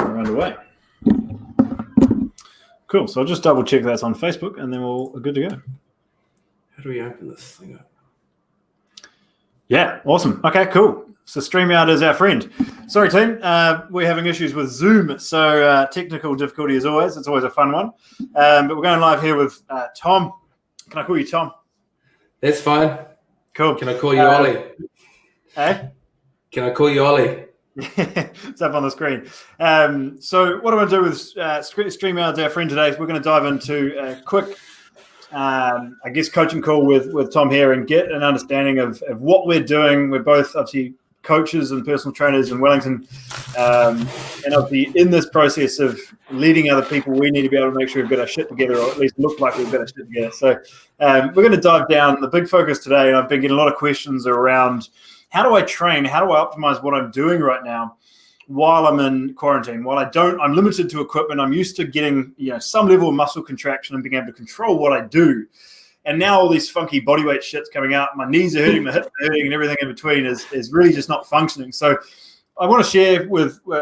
We're underway. Cool. So I'll just double check that's on Facebook, and then we're good to go. How do we open this thing up? Yeah, awesome. Okay, cool. So StreamYard is our friend. Sorry, team. We're having issues with Zoom, so technical difficulty as always. It's always a fun one. But we're going live here with Tom. Can I call you Tom? That's fine. Cool. Can I call you Ollie? Eh? Can I call you Ollie? It's up on the screen. So what I want to do with StreamYard's our friend today is we're going to dive into a quick, coaching call with Tom here and get an understanding of what we're doing. We're both obviously coaches and personal trainers in Wellington. And obviously in this process of leading other people, we need to be able to make sure we've got our shit together, or at least look like we've got our shit together. So we're going to dive down. The big focus today, and I've been getting a lot of questions around how do I train? How do I optimize what I'm doing right now while I'm in quarantine? While I'm limited to equipment. I'm used to getting, some level of muscle contraction and being able to control what I do. And now all these funky bodyweight shit's coming out. My knees are hurting, my hips are hurting, and everything in between is really just not functioning. So I want to share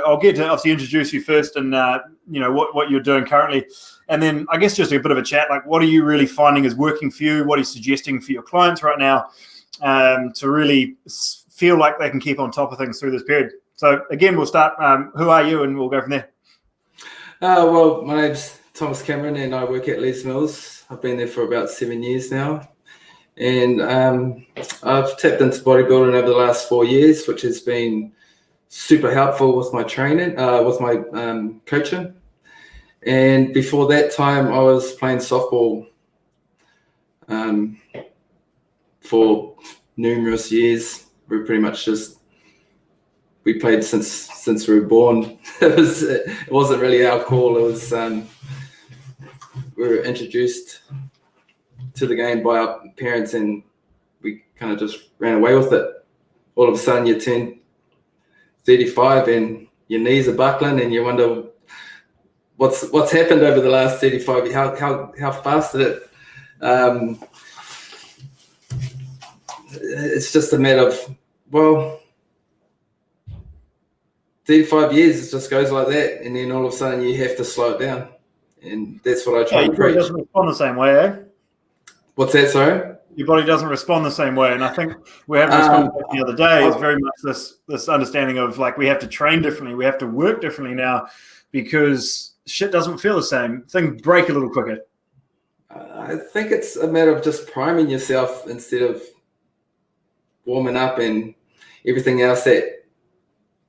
I'll get to obviously introduce you first and, what you're doing currently. And then I guess just a bit of a chat, like what are you really finding is working for you? What are you suggesting for your clients right now? To really feel like they can keep on top of things through this period. So again, we'll start. Who are you? And we'll go from there. Well, my name's Thomas Cameron, and I work at Leeds Mills. I've been there for about 7 years now, and I've tapped into bodybuilding over the last 4 years, which has been super helpful with my training, with my coaching. And before that time, I was playing softball for numerous years. We pretty much we played since we were born. It wasn't really our call. It was we were introduced to the game by our parents, and we kind of just ran away with it. All of a sudden, you turn 35 and your knees are buckling, and you wonder what's happened over the last 35. How fast did it? It's just a matter of, 35 years, it just goes like that, and then all of a sudden you have to slow it down, and that's what I try to preach. Your body doesn't respond the same way, eh? What's that, sorry? Your body doesn't respond the same way, and I think we're having this conversation the other day. Is very much this understanding of like we have to train differently, we have to work differently now because shit doesn't feel the same. Things break a little quicker. I think it's a matter of just priming yourself instead of warming up and everything else that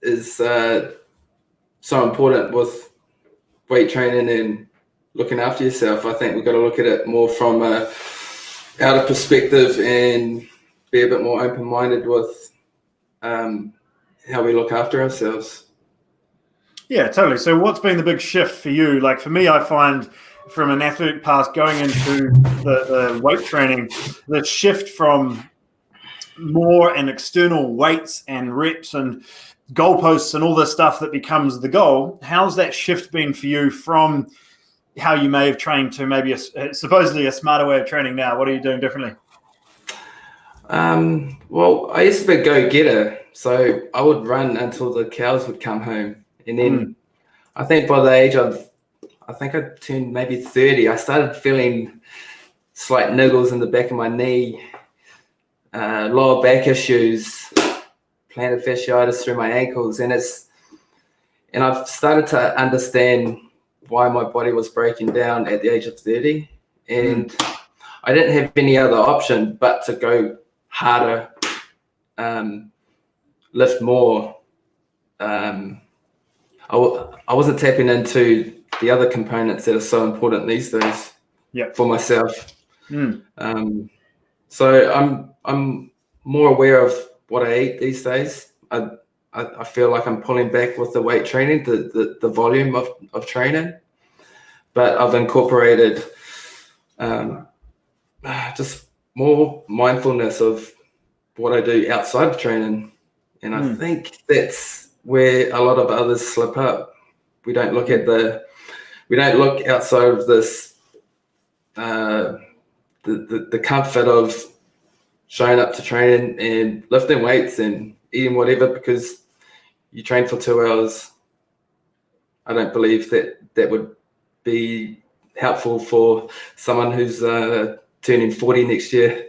is so important with weight training and looking after yourself. I think we've got to look at it more from a outer perspective and be a bit more open-minded with how we look after ourselves. Yeah, totally. So what's been the big shift for you? Like for me, I find from an athletic past going into the weight training, the shift from more and external weights and reps and goalposts and all this stuff that becomes the goal. How's that shift been for you from how you may have trained to maybe supposedly a smarter way of training now? What are you doing differently? Well, I used to be a go-getter, so I would run until the cows would come home. And then I think by the age I turned maybe 30, I started feeling slight niggles in the back of my knee, lower back issues, plantar fasciitis through my ankles, and I've started to understand why my body was breaking down at the age of 30, and I didn't have any other option but to go harder, lift more. I wasn't tapping into the other components that are so important these days for myself. So I'm more aware of what I eat these days. I feel like I'm pulling back with the weight training, the volume of training, but I've incorporated just more mindfulness of what I do outside of training. And I think that's where a lot of others slip up. We don't look outside of this, the comfort of showing up to training and lifting weights and eating whatever because you train for 2 hours. I don't believe that would be helpful for someone who's turning 40 next year.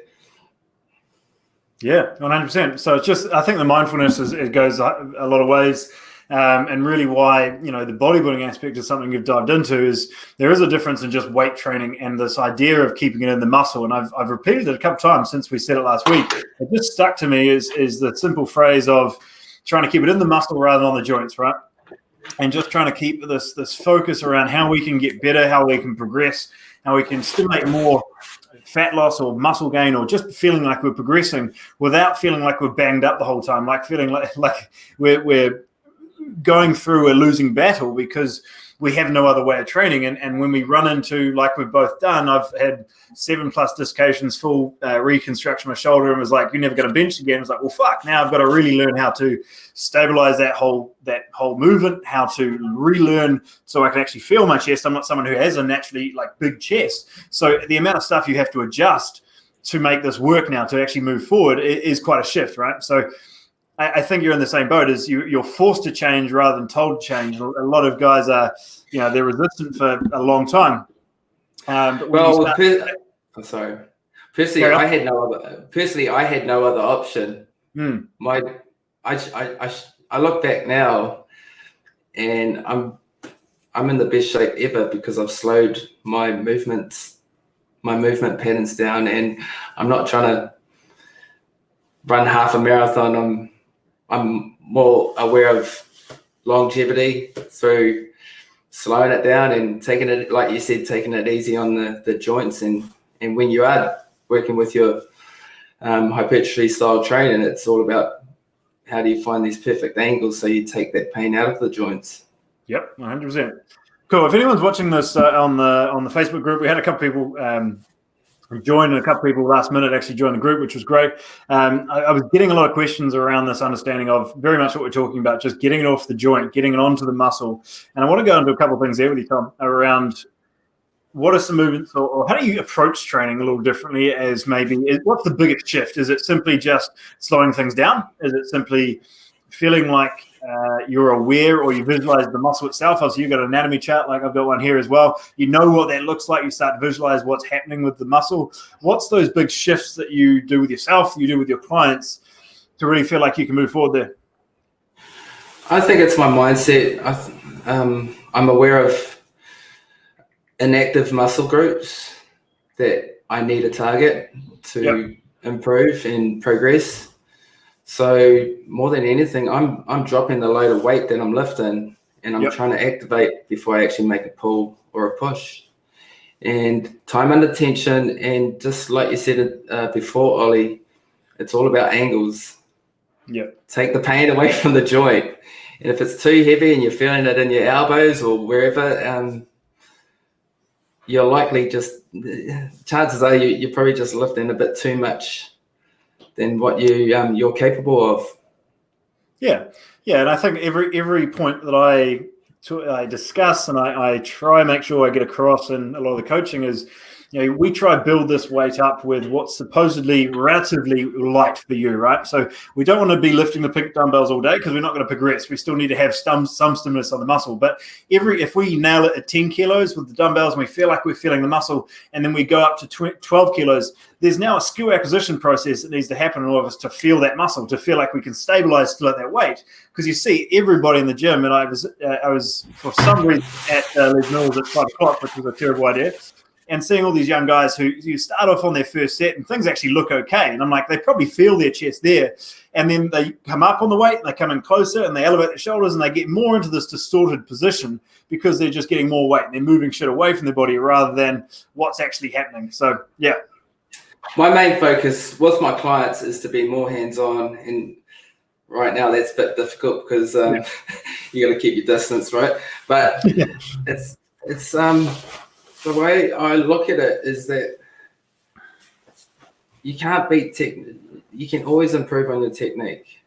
Yeah, 100%. So it's just, I think the mindfulness it goes a lot of ways. And really why, the bodybuilding aspect is something you've dived into is there is a difference in just weight training and this idea of keeping it in the muscle. And I've repeated it a couple of times since we said it last week. It just stuck to me is the simple phrase of trying to keep it in the muscle rather than on the joints, right? And just trying to keep this focus around how we can get better, how we can progress, how we can stimulate more fat loss or muscle gain, or just feeling like we're progressing without feeling like we're banged up the whole time, like feeling like we're going through a losing battle because we have no other way of training. And when we run into, like we've both done, I've had 7+ dislocations, full reconstruction of my shoulder, and was like, you're never going to bench again. It's like, well, fuck, now I've got to really learn how to stabilize that whole movement, how to relearn so I can actually feel my chest. I'm not someone who has a naturally big chest. So the amount of stuff you have to adjust to make this work now to actually move forward is quite a shift, right? So I think you're in the same boat as you're forced to change rather than told to change. A lot of guys are, they're resistant for a long time. I'm sorry. Personally, I had no other option. I look back now, and I'm in the best shape ever because I've slowed my movement patterns down, and I'm not trying to run half a marathon. I'm more aware of longevity through slowing it down and taking it, like you said, taking it easy on the joints. And when you are working with your hypertrophy style training, it's all about how do you find these perfect angles so you take that pain out of the joints. Yep, 100%. Cool. If anyone's watching this on the Facebook group, we had a couple people joined, and a couple people last minute actually joined the group, which was great. I was getting a lot of questions around this understanding of very much what we're talking about, just getting it off the joint, getting it onto the muscle. And I want to go into a couple of things there with you, Tom, around what are some movements or how do you approach training a little differently, as what's the biggest shift? Is it simply just slowing things down? Is it simply feeling like you're aware or you visualize the muscle itself? Obviously, you've got an anatomy chart, like I've got one here as well. You know what that looks like. You start to visualize what's happening with the muscle. What's those big shifts that you do with yourself, you do with your clients, to really feel like you can move forward there? I think it's my mindset. I'm aware of inactive muscle groups that I need a target to improve and progress. So more than anything, I'm dropping the load of weight that I'm lifting, and I'm trying to activate before I actually make a pull or a push. And time under tension, and just like you said before, Ollie, it's all about angles. Take the pain away from the joint. And if it's too heavy and you're feeling it in your elbows or wherever, you're likely chances are you're probably just lifting a bit too much than what you're capable of. Yeah, and I think every point that I discuss and I try and make sure I get across in a lot of the coaching is, we try to build this weight up with what's supposedly relatively light for you, right? So we don't want to be lifting the pink dumbbells all day because we're not going to progress. We still need to have some stimulus on the muscle. But if we nail it at 10 kilos with the dumbbells and we feel like we're feeling the muscle, and then we go up to 12 kilos, there's now a skill acquisition process that needs to happen in all of us to feel that muscle, to feel like we can stabilize still at that weight. Because you see everybody in the gym, and I was for some reason at Les Mills at 5 o'clock, which was a terrible idea, and seeing all these young guys who you start off on their first set and things actually look okay. And I'm like, they probably feel their chest there. And then they come up on the weight, and they come in closer, and they elevate their shoulders, and they get more into this distorted position because they're just getting more weight. And they're moving shit away from their body rather than what's actually happening. So, yeah. My main focus with my clients is to be more hands-on. And right now that's a bit difficult because you got to keep your distance, right? But it's the way I look at it is that you can't beat you can always improve on your technique.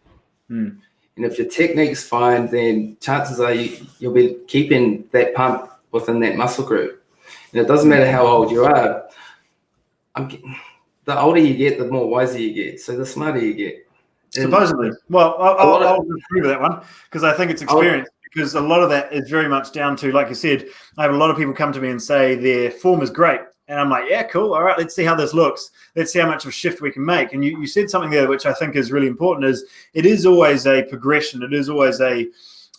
And if your technique's fine, then chances are you'll be keeping that pump within that muscle group. And it doesn't matter how old you are. The older you get, the more wiser you get. So the smarter you get. Supposedly. Well, I'll agree with that one because I think it's experience. because a lot of that is very much down to, like you said, I have a lot of people come to me and say their form is great. And I'm like, yeah, cool. All right, let's see how this looks. Let's see how much of a shift we can make. And you said something there, which I think is really important, is it is always a progression. It is always a,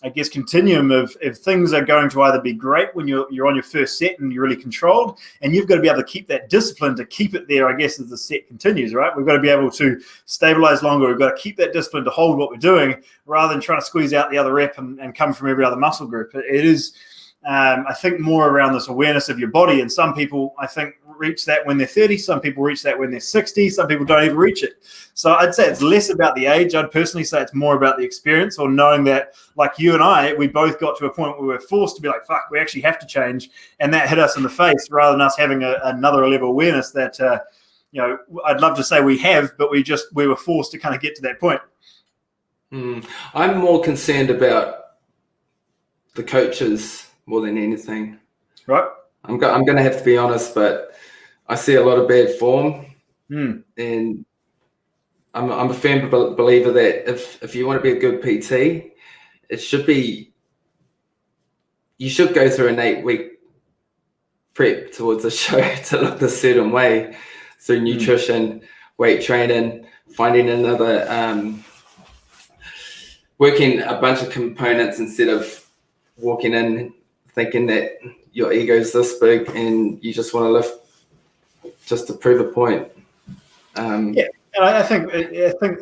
I guess, continuum of if things are going to either be great when you're on your first set and you're really controlled, and you've got to be able to keep that discipline to keep it there, I guess, as the set continues, right? We've got to be able to stabilize longer. We've got to keep that discipline to hold what we're doing rather than trying to squeeze out the other rep and come from every other muscle group. It is, I think, more around this awareness of your body. And some people, I think, reach that when they're 30. Some people reach that when they're 60. Some people don't even reach it. So I'd say it's less about the age. I'd personally say it's more about the experience, or knowing that, like you and I, we both got to a point where we were forced to be like, fuck, we actually have to change. And that hit us in the face rather than us having another level of awareness that, I'd love to say we have, but we were forced to kind of get to that point. I'm more concerned about the coaches more than anything. Right. I'm going to have to be honest, but I see a lot of bad form, and I'm a firm believer that if you want to be a good PT, you should go through an 8-week prep towards a show to look a certain way through nutrition, weight training, finding another, working a bunch of components instead of walking in thinking that your ego's this big and you just want to lift just to prove a point. Yeah, and I think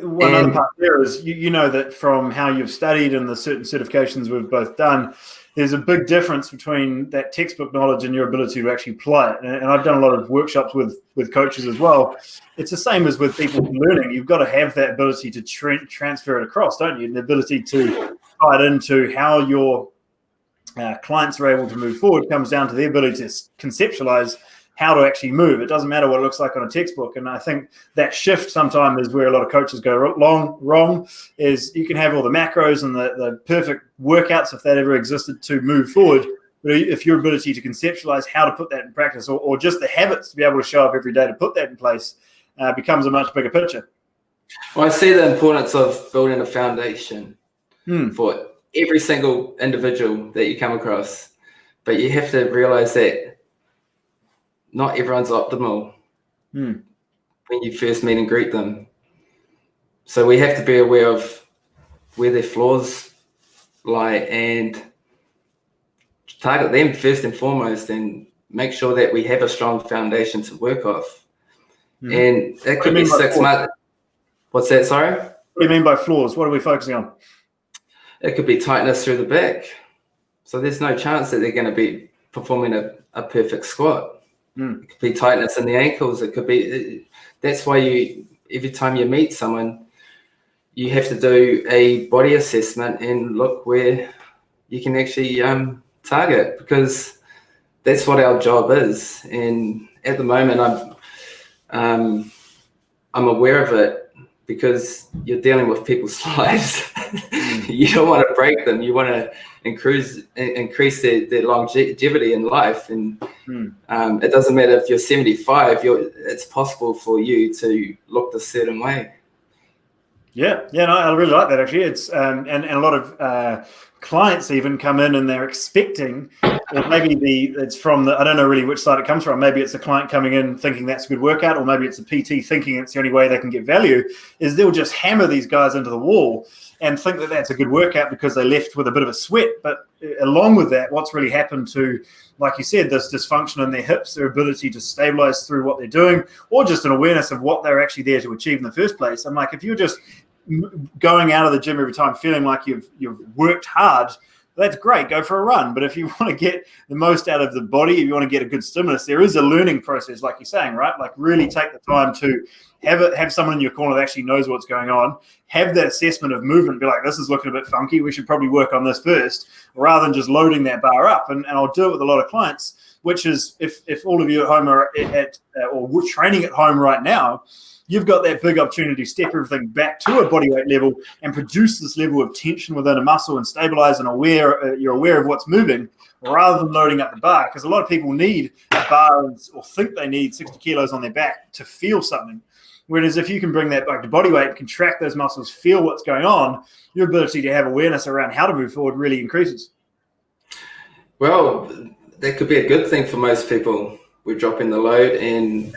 one other part there is you know that from how you've studied and the certain certifications we've both done, there's a big difference between that textbook knowledge and your ability to actually apply it. And I've done a lot of workshops with coaches as well. It's the same as with people learning. You've got to have that ability to transfer it across, don't you? And the ability to tie it into how your clients are able to move forward comes down to the ability to conceptualize how to actually move. It doesn't matter what it looks like on a textbook. And I think that shift sometimes is where a lot of coaches go wrong, is you can have all the macros and the perfect workouts, if that ever existed, to move forward. But if your ability to conceptualize how to put that in practice, or just the habits to be able to show up every day to put that in place, becomes a much bigger picture. Well, I see the importance of building a foundation for every single individual that you come across. But you have to realize that not everyone's optimal when you first meet and greet them. So we have to be aware of where their flaws lie and target them first and foremost, and make sure that we have a strong foundation to work off. And that could be 6 months. What's that, sorry? What do you mean by flaws? What are we focusing on? It could be tightness through the back. So there's no chance that they're going to be performing a perfect squat. It could be tightness in the ankles. It could be, that's why every time you meet someone, you have to do a body assessment and look where you can actually target, because that's what our job is. And at the moment, I'm aware of it, because you're dealing with people's lives. You don't want to break them. You want to increase their longevity in life. And it doesn't matter if you're 75, it's possible for you to look a certain way. Yeah, no, I really like that, actually. It's and a lot of clients even come in and they're expecting, or maybe it's from I don't know really which side it comes from. Maybe it's a client coming in thinking that's a good workout, or maybe it's a PT thinking it's the only way they can get value, is they'll just hammer these guys into the wall and think that that's a good workout because they left with a bit of a sweat. But along with that, what's really happened to, like you said, this dysfunction in their hips, their ability to stabilize through what they're doing, or just an awareness of what they're actually there to achieve in the first place. I'm like, if you're just going out of the gym every time feeling like you've worked hard, that's great, go for a run. But if you want to get the most out of the body, if you want to get a good stimulus, there is a learning process, like you're saying, right? Like really take the time to have someone in your corner that actually knows what's going on, have that assessment of movement, be like, this is looking a bit funky, we should probably work on this first, rather than just loading that bar up. And I'll do it with a lot of clients, which is if all of you at home are or training at home right now, you've got that big opportunity to step everything back to a bodyweight level and produce this level of tension within a muscle and stabilize and you're aware of what's moving, rather than loading up the bar. Because a lot of people need a bar or think they need 60 kilos on their back to feel something. Whereas if you can bring that back to body weight, contract those muscles, feel what's going on, your ability to have awareness around how to move forward really increases. Well, that could be a good thing for most people. We're dropping the load and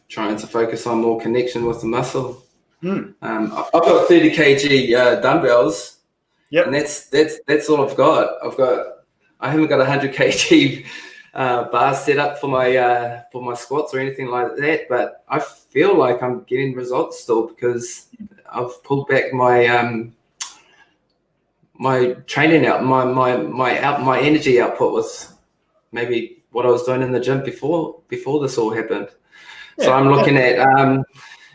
trying to focus on more connection with the muscle. I've got 30 kg dumbbells, and that's all I've got. I haven't got 100 kg bars set up for my squats or anything like that, but I feel like I'm getting results still because I've pulled back my my training out, my energy output was maybe what I was doing in the gym before this all happened. So I'm looking at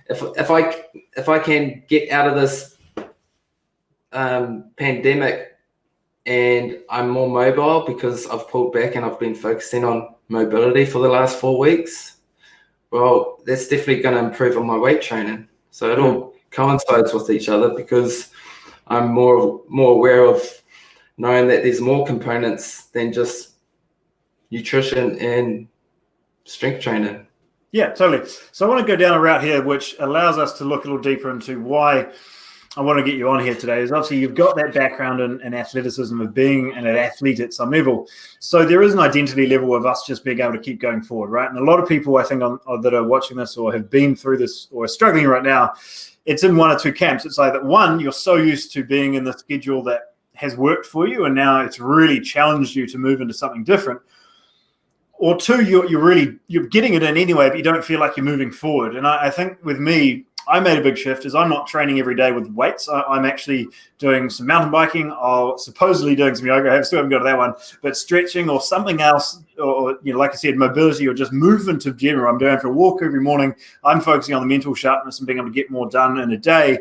if I can get out of this pandemic and I'm more mobile because I've pulled back and I've been focusing on mobility for the last 4 weeks, well, that's definitely going to improve on my weight training. So it all coincides with each other because I'm more aware of knowing that there's more components than just nutrition and strength training. Yeah, totally. So I want to go down a route here, which allows us to look a little deeper into why I want to get you on here today. Is obviously you've got that background in athleticism of being an athlete at some level. So there is an identity level of us just being able to keep going forward, right? And a lot of people, I think, that are watching this or have been through this or are struggling right now, it's in one or two camps. It's like that one, you're so used to being in the schedule that has worked for you, and now it's really challenged you to move into something different. Or two, you're getting it in anyway, but you don't feel like you're moving forward. And I think with me, I made a big shift is I'm not training every day with weights. I'm actually doing some mountain biking or supposedly doing some yoga. I still haven't got to that one, but stretching or something else, or like I said, mobility or just movement of general. I'm going for a walk every morning. I'm focusing on the mental sharpness and being able to get more done in a day.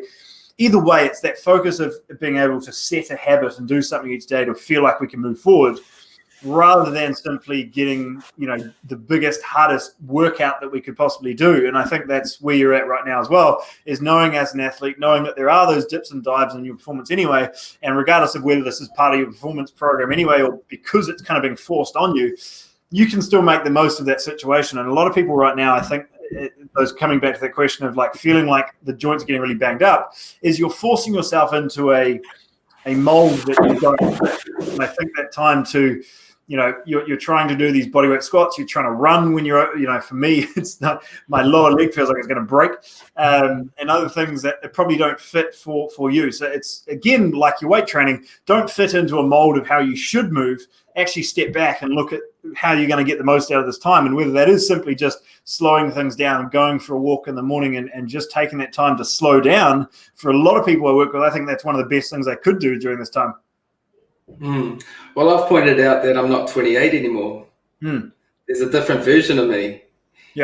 Either way, it's that focus of being able to set a habit and do something each day to feel like we can move forward, rather than simply getting, the biggest, hardest workout that we could possibly do. And I think that's where you're at right now as well, is knowing as an athlete, knowing that there are those dips and dives in your performance anyway, and regardless of whether this is part of your performance program anyway, or because it's kind of being forced on you, you can still make the most of that situation. And a lot of people right now, I think, those coming back to that question of like feeling like the joints are getting really banged up, is you're forcing yourself into a mold that you don't fit. And I think that time to, you're trying to do these bodyweight squats, you're trying to run when you're, for me, it's not, my lower leg feels like it's going to break, and other things that probably don't fit for you. So it's, again, like your weight training, don't fit into a mold of how you should move. Actually step back and look at how you're going to get the most out of this time. And whether that is simply just slowing things down, going for a walk in the morning and just taking that time to slow down. For a lot of people I work with, I think that's one of the best things they could do during this time. Well, I've pointed out that I'm not 28 anymore. There's a different version of me.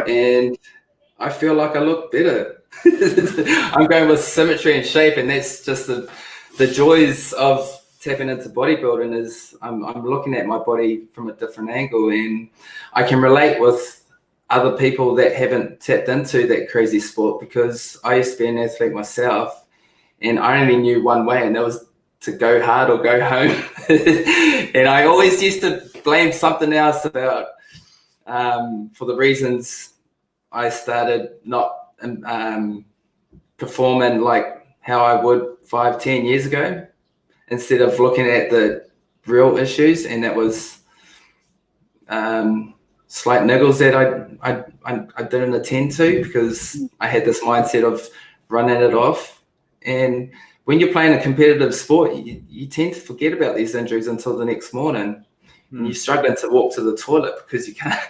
And I feel like I look better. I'm going with symmetry and shape, and that's just the joys of tapping into bodybuilding is I'm looking at my body from a different angle, and I can relate with other people that haven't tapped into that crazy sport, because I used to be an athlete myself and I only knew one way, and that was to go hard or go home. And I always used to blame something else about for the reasons I started not performing like how I would 5-10 years ago, instead of looking at the real issues. And that was slight niggles that I didn't attend to because I had this mindset of running it off. And when you're playing a competitive sport, you tend to forget about these injuries until the next morning. And you're struggling to walk to the toilet because you can't.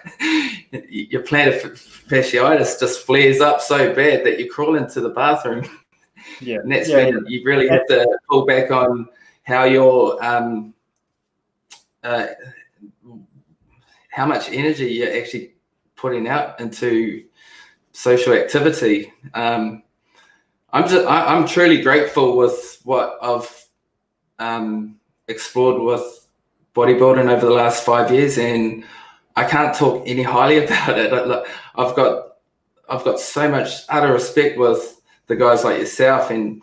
Your plantar fasciitis just flares up so bad that you crawl into the bathroom. And that's when you really have to pull back on how you're, how much energy you're actually putting out into social activity. I'm truly grateful with what I've explored with bodybuilding over the last 5 years, and I can't talk any highly about it. I've got so much utter respect with the guys like yourself and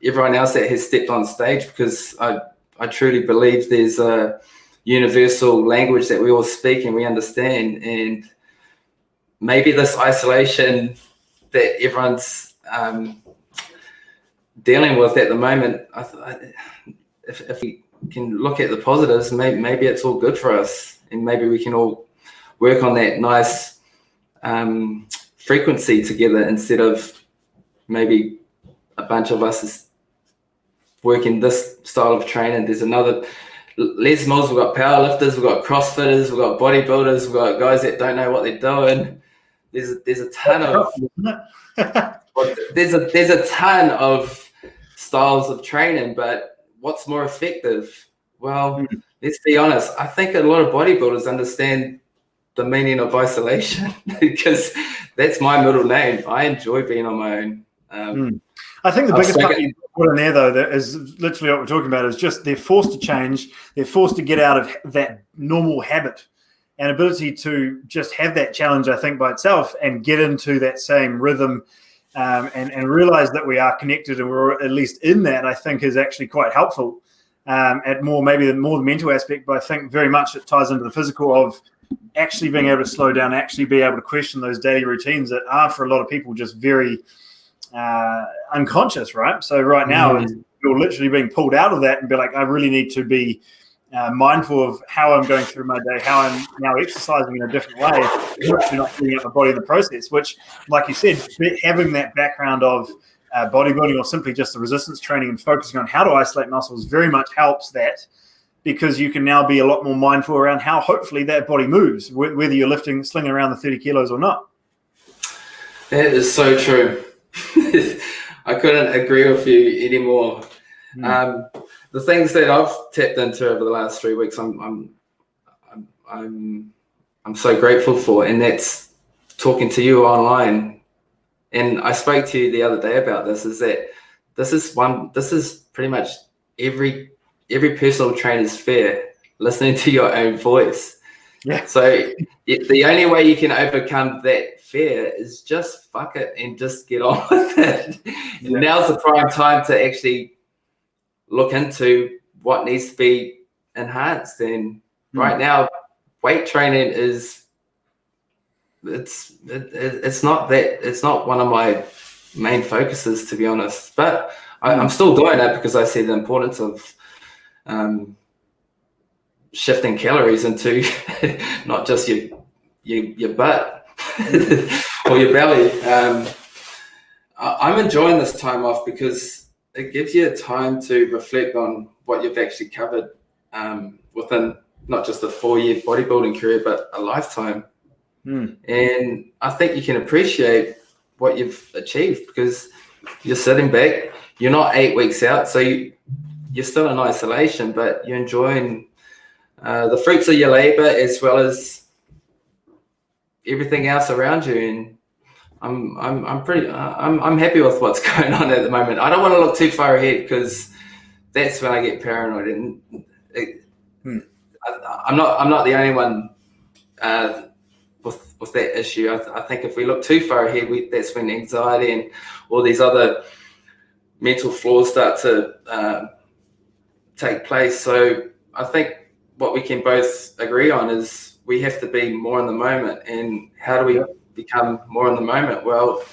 everyone else that has stepped on stage, because I truly believe there's a universal language that we all speak and we understand, and maybe this isolation that everyone's dealing with at the moment. If we can look at the positives, maybe it's all good for us, and maybe we can all work on that nice frequency together instead of maybe a bunch of us is working this style of training. There's another Les Mills, we've got powerlifters, we've got CrossFitters, we've got bodybuilders, we've got guys that don't know what they're doing. There's a ton of there's a ton of styles of training, but what's more effective? Well, let's be honest. I think a lot of bodybuilders understand the meaning of isolation because that's my middle name. I enjoy being on my own. I think the biggest part you put in there, though, that is literally what we're talking about, is just they're forced to change. They're forced to get out of that normal habit and ability to just have that challenge, I think, by itself and get into that same rhythm and realize that we are connected and we're at least in that, I think, is actually quite helpful at more the mental aspect. But I think very much it ties into the physical of actually being able to slow down, actually be able to question those daily routines that are, for a lot of people, just very unconscious, right? So right now, you're literally being pulled out of that and be like, I really need to be mindful of how I'm going through my day, how I'm now exercising in a different way, actually not cleaning up my body in the process, which, like you said, having that background of bodybuilding or simply just the resistance training and focusing on how to isolate muscles very much helps that, because you can now be a lot more mindful around how hopefully that body moves, whether you're slinging around the 30 kilos or not. That is so true. I couldn't agree with you anymore. The things that I've tapped into over the last 3 weeks, I'm so grateful for, and that's talking to you online. And I spoke to you the other day about this. Is that this is pretty much every personal trainer's fear, listening to your own voice. Yeah. So the only way you can overcome that fear is just fuck it and just get on with it. Yeah. And now's the prime time to actually look into what needs to be enhanced. And right now, weight training it's not one of my main focuses, to be honest. But I'm still doing it because I see the importance of shifting calories into not just your butt or your belly. I'm enjoying this time off because it gives you time to reflect on what you've actually covered within not just a 4-year bodybuilding career, but a lifetime. And I think you can appreciate what you've achieved because you're sitting back, you're not 8 weeks out, so you're still in isolation, but you're enjoying the fruits of your labor as well as everything else around you. And I'm happy with what's going on at the moment. I don't want to look too far ahead because that's when I get paranoid. And I'm not the only one with that issue. I think if we look too far ahead, that's when anxiety and all these other mental flaws start to take place. So I think what we can both agree on is we have to be more in the moment. And how do we become more in the moment? Well,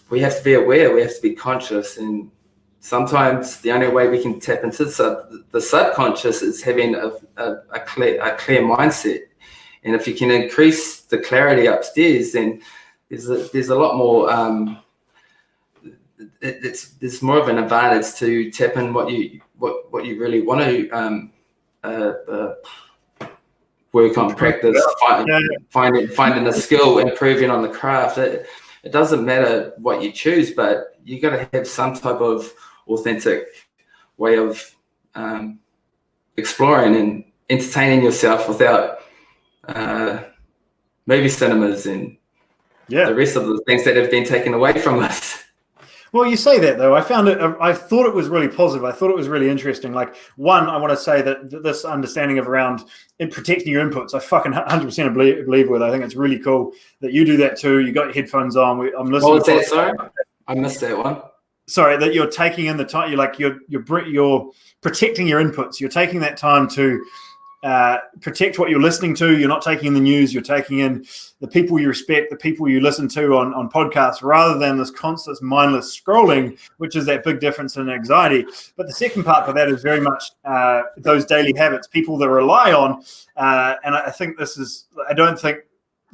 we have to be aware, we have to be conscious. And sometimes the only way we can tap into the subconscious is having a clear mindset. And if you can increase the clarity upstairs, then there's a lot more. There's more of an advantage to tap in what you really want to work on, practice, finding a skill, improving on the craft. It doesn't matter what you choose, but you got to have some type of authentic way of exploring and entertaining yourself without movie cinemas and the rest of the things that have been taken away from us. Well, you say that, though. I thought it was really positive. I thought it was really interesting. Like, one, I want to say that this understanding of around protecting your inputs, I fucking 100% believe with. I think it's really cool that you do that too. You got your headphones on. I'm listening. What was that, sorry? I missed that one. Sorry, that you're taking in the time. You're protecting your inputs. You're taking that time to protect what you're listening to. You're not taking in the news. You're taking in the people you respect, the people you listen to on podcasts, rather than this constant mindless scrolling, which is that big difference in anxiety. But the second part of that is very much those daily habits, people that rely on. And I think I don't think,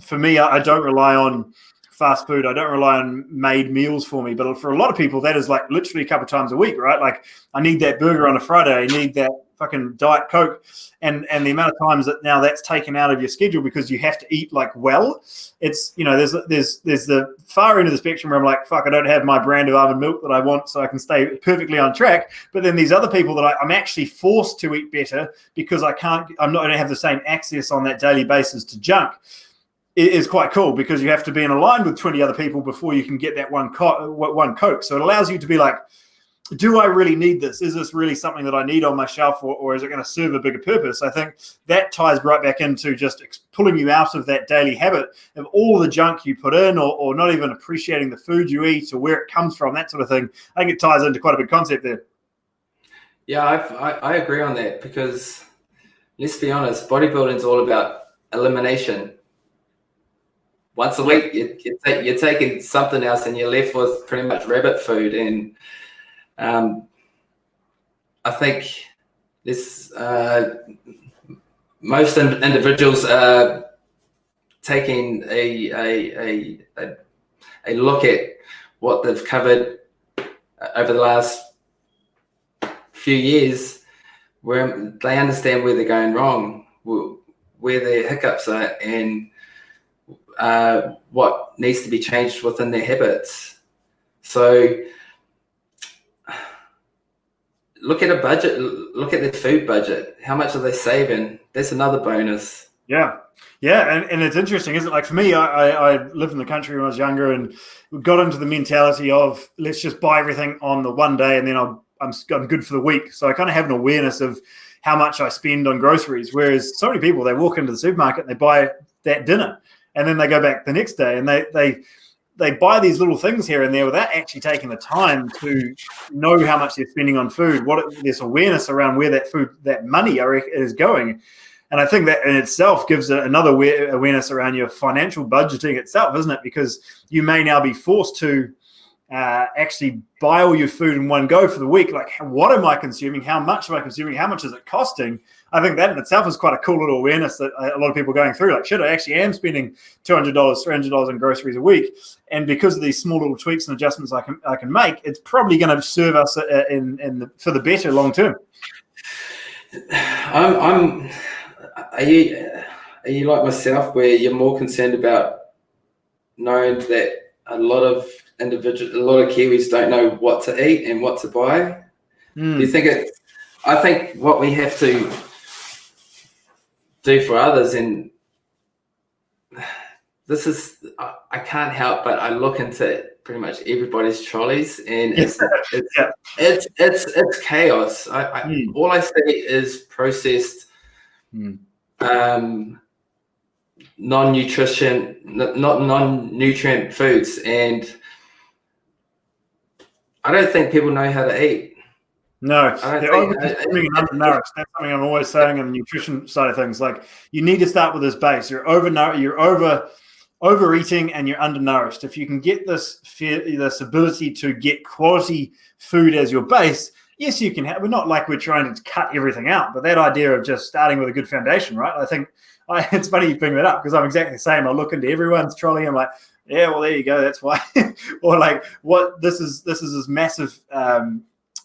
for me, I don't rely on fast food. I don't rely on made meals for me. But for a lot of people, that is like literally a couple of times a week, right? Like, I need that burger on a Friday. I need that fucking Diet Coke, and the amount of times that now that's taken out of your schedule because you have to eat like well. It's, there's the far end of the spectrum where I'm like, fuck, I don't have my brand of almond milk that I want so I can stay perfectly on track. But then these other people that I'm actually forced to eat better because I'm not going to have the same access on that daily basis to junk. It is quite cool because you have to be in a line with 20 other people before you can get that one Coke. So it allows you to be like, do I really need this? Is this really something that I need on my shelf, or is it going to serve a bigger purpose? I think that ties right back into just pulling you out of that daily habit of all the junk you put in, or not even appreciating the food you eat or where it comes from, that sort of thing. I think it ties into quite a big concept there. Yeah, I agree on that, because let's be honest, bodybuilding is all about elimination. Once a week, you're taking something else and you're left with pretty much rabbit food. And I think this most individuals are taking a look at what they've covered over the last few years, where they understand where they're going wrong, where their hiccups are, and what needs to be changed within their habits. So look at a budget, look at their food budget. How much are they saving? That's another bonus. Yeah. And it's interesting, isn't it? Like, for me, I lived in the country when I was younger, and we got into the mentality of, let's just buy everything on the one day and then I'm good for the week. So I kind of have an awareness of how much I spend on groceries. Whereas so many people, they walk into the supermarket and they buy that dinner, and then they go back the next day and they buy these little things here and there without actually taking the time to know how much they're spending on food, this awareness around where that food, that money is going. And I think that in itself gives another awareness around your financial budgeting itself, isn't it? Because you may now be forced to actually buy all your food in one go for the week. Like, what am I consuming? How much am I consuming? How much is it costing? I think that in itself is quite a cool little awareness that a lot of people are going through. Like, shit, I actually am spending $200, $300 on groceries a week. And because of these small little tweaks and adjustments I can make, it's probably going to serve us for the better long term. Are you like myself, where you're more concerned about knowing that a lot of Kiwis don't know what to eat and what to buy? Do you think I think what we have to do for others, and this is, I can't help but I look into pretty much everybody's trolleys, and it's chaos. All I see is processed, non-nutrient foods, and I don't think people know how to eat. No, they're over-consuming and undernourished. That's something I'm always saying on the nutrition side of things. Like, you need to start with this base. You're overeating and you're undernourished. If you can get this ability to get quality food as your base, yes, you can have. We're not like we're trying to cut everything out, but that idea of just starting with a good foundation, right? I think it's funny you bring that up, because I'm exactly the same. I look into everyone's trolley. I'm like, yeah, well, there you go. That's why. Or like, what this is this massive.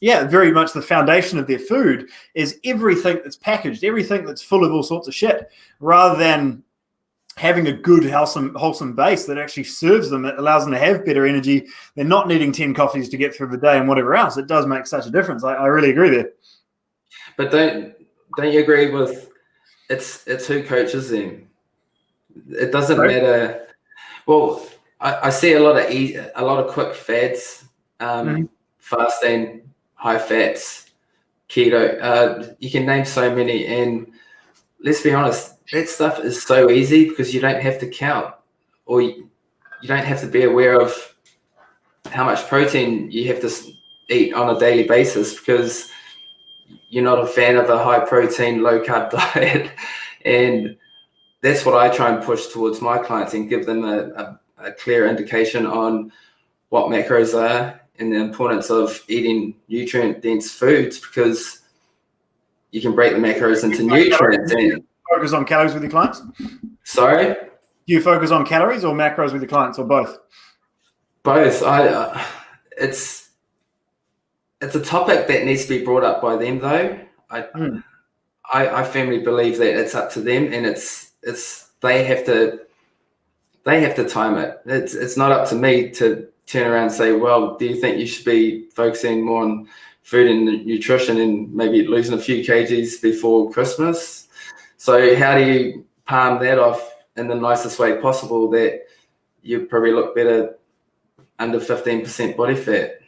Very much the foundation of their food is everything that's packaged, everything that's full of all sorts of shit, rather than having a good, wholesome base that actually serves them, that allows them to have better energy. They're not needing 10 coffees to get through the day and whatever else. It does make such a difference. I really agree there. But don't you agree with it's who coaches them? It doesn't matter. Well, I see a lot of quick fads, fasting, high fats, keto. You can name so many, and let's be honest, that stuff is so easy because you don't have to count, or you don't have to be aware of how much protein you have to eat on a daily basis, because you're not a fan of a high protein, low carb diet. And that's what I try and push towards my clients and give them a clear indication on what macros are and the importance of eating nutrient dense foods, because you can break the macros into nutrients. Do you focus on calories with your clients? Sorry? Do you focus on calories or macros with your clients, or both? Both. It's a topic that needs to be brought up by them, though. I firmly believe that it's up to them, and they have to time it. It's not up to me to turn around and say, well, do you think you should be focusing more on food and nutrition and maybe losing a few kgs before Christmas? So how do you palm that off in the nicest way possible that you probably look better under 15% body fat?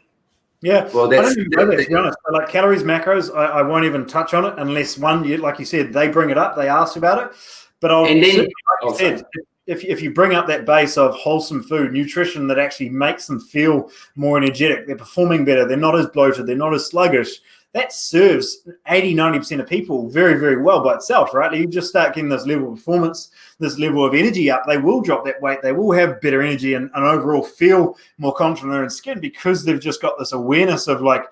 Yeah, well, I don't even know that, to be honest. Like calories, macros, I won't even touch on it unless like you said, they bring it up, they ask about it. But if you bring up that base of wholesome food, nutrition that actually makes them feel more energetic, they're performing better, they're not as bloated, they're not as sluggish, that serves 80, 90% of people very, very well by itself, right? You just start getting this level of performance, this level of energy up, they will drop that weight, they will have better energy and overall feel more confident in their skin, because they've just got this awareness of like,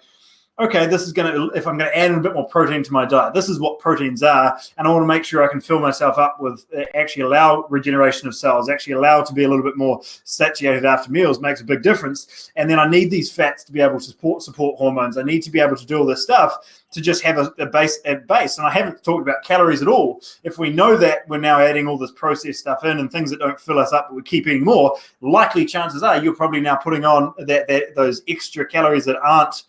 okay, this is if I'm going to add a bit more protein to my diet, this is what proteins are, and I want to make sure I can fill myself up with, actually allow regeneration of cells, actually allow it to be a little bit more satiated after meals, makes a big difference. And then I need these fats to be able to support hormones. I need to be able to do all this stuff to just have a base. And I haven't talked about calories at all. If we know that we're now adding all this processed stuff in and things that don't fill us up, but we keep eating more, likely chances are you're probably now putting on those extra calories that aren't,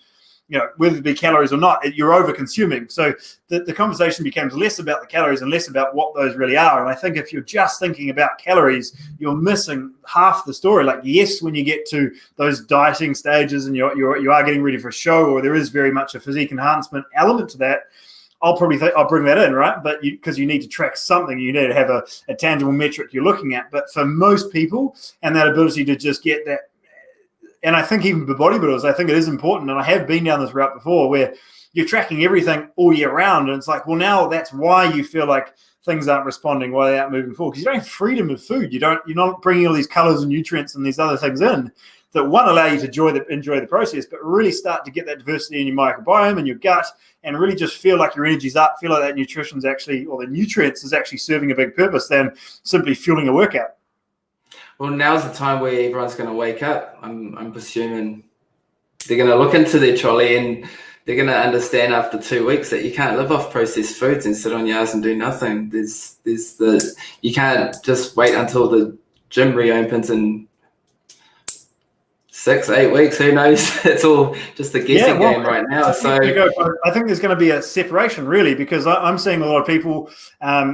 whether it be calories or not, you're over consuming. So the conversation becomes less about the calories and less about what those really are. And I think if you're just thinking about calories, you're missing half the story. Like, yes, when you get to those dieting stages and you are getting ready for a show, or there is very much a physique enhancement element to that, I'll probably I'll bring that in, right? But because you need to track something, you need to have a tangible metric you're looking at. But for most people, and that ability to just get that, and I think even for bodybuilders, I think it is important. And I have been down this route before where you're tracking everything all year round. And it's like, well, now that's why you feel like things aren't responding, why they aren't moving forward. Because you don't have freedom of food. You're not bringing all these colors and nutrients and these other things in that, one, allow you to enjoy the process, but really start to get that diversity in your microbiome and your gut, and really just feel like your energy's up, feel like that nutrition's actually, or the nutrients is actually serving a big purpose than simply fueling a workout. Well, now's the time where everyone's going to wake up. I'm presuming they're going to look into their trolley and they're going to understand after 2 weeks that you can't live off processed foods and sit on your ass and do nothing. You can't just wait until the gym reopens in 6-8 weeks. Who knows? It's all just a guessing game right now. So I think there's going to be a separation, really, because I'm seeing a lot of people,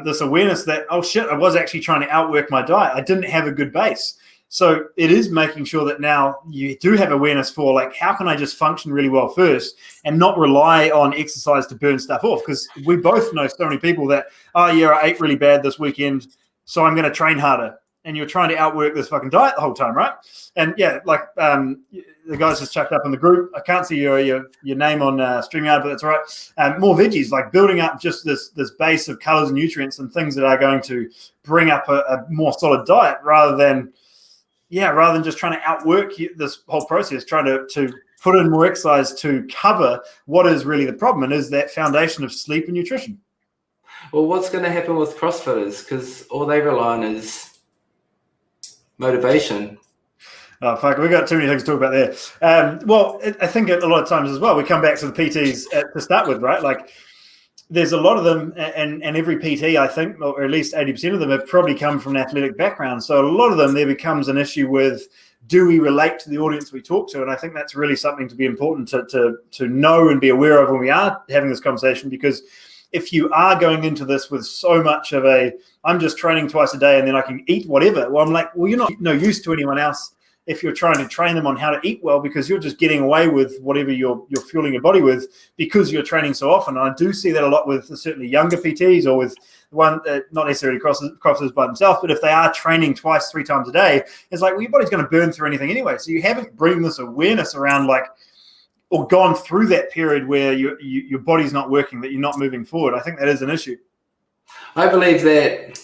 this awareness that, oh shit, I was actually trying to outwork my diet. I didn't have a good base. So it is making sure that now you do have awareness for, like, how can I just function really well first and not rely on exercise to burn stuff off? Because we both know so many people that, oh yeah, I ate really bad this weekend, so I'm going to train harder. And you're trying to outwork this fucking diet the whole time, right? And yeah, like the guys just chucked up in the group. I can't see your name on StreamYard, but that's all right. More veggies, like building up just this base of colors and nutrients and things that are going to bring up a more solid diet, rather than just trying to outwork this whole process, trying to put in more exercise to cover what is really the problem, and is that foundation of sleep and nutrition. Well, what's going to happen with CrossFitters? Because all they rely on is motivation. Oh, fuck, we got too many things to talk about there. Well, I think a lot of times as well, we come back to the PTs to start with, right? Like, there's a lot of them, and every PT, I think, or at least 80% of them, have probably come from an athletic background. So a lot of them, there becomes an issue with, do we relate to the audience we talk to? And I think that's really something to be important to know and be aware of when we are having this conversation, because if you are going into this with so much of I'm just training twice a day and then I can eat whatever, well, I'm like, well, you're not no use to anyone else if you're trying to train them on how to eat well, because you're just getting away with whatever you're fueling your body with because you're training so often. And I do see that a lot with certainly younger PTs, or with one, not necessarily CrossFitters by themselves, but if they are training 2-3 times a day, it's like, well, your body's going to burn through anything anyway. So you haven't bring this awareness around, like, or gone through that period where your body's not working, that you're not moving forward. I think that is an issue. I believe that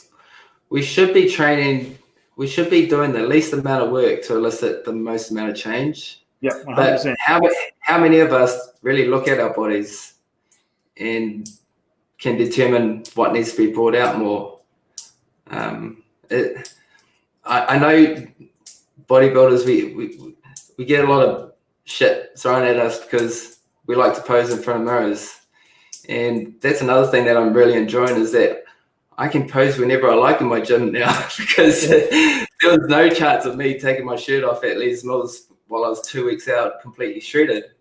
we should be training, we should be doing the least amount of work to elicit the most amount of change. Yeah, 100%. But how many of us really look at our bodies and can determine what needs to be brought out more? I know bodybuilders, we get a lot of shit thrown at us because we like to pose in front of mirrors. And that's another thing that I'm really enjoying, is that I can pose whenever I like in my gym now, because there was no chance of me taking my shirt off at least while I was 2 weeks out completely shredded.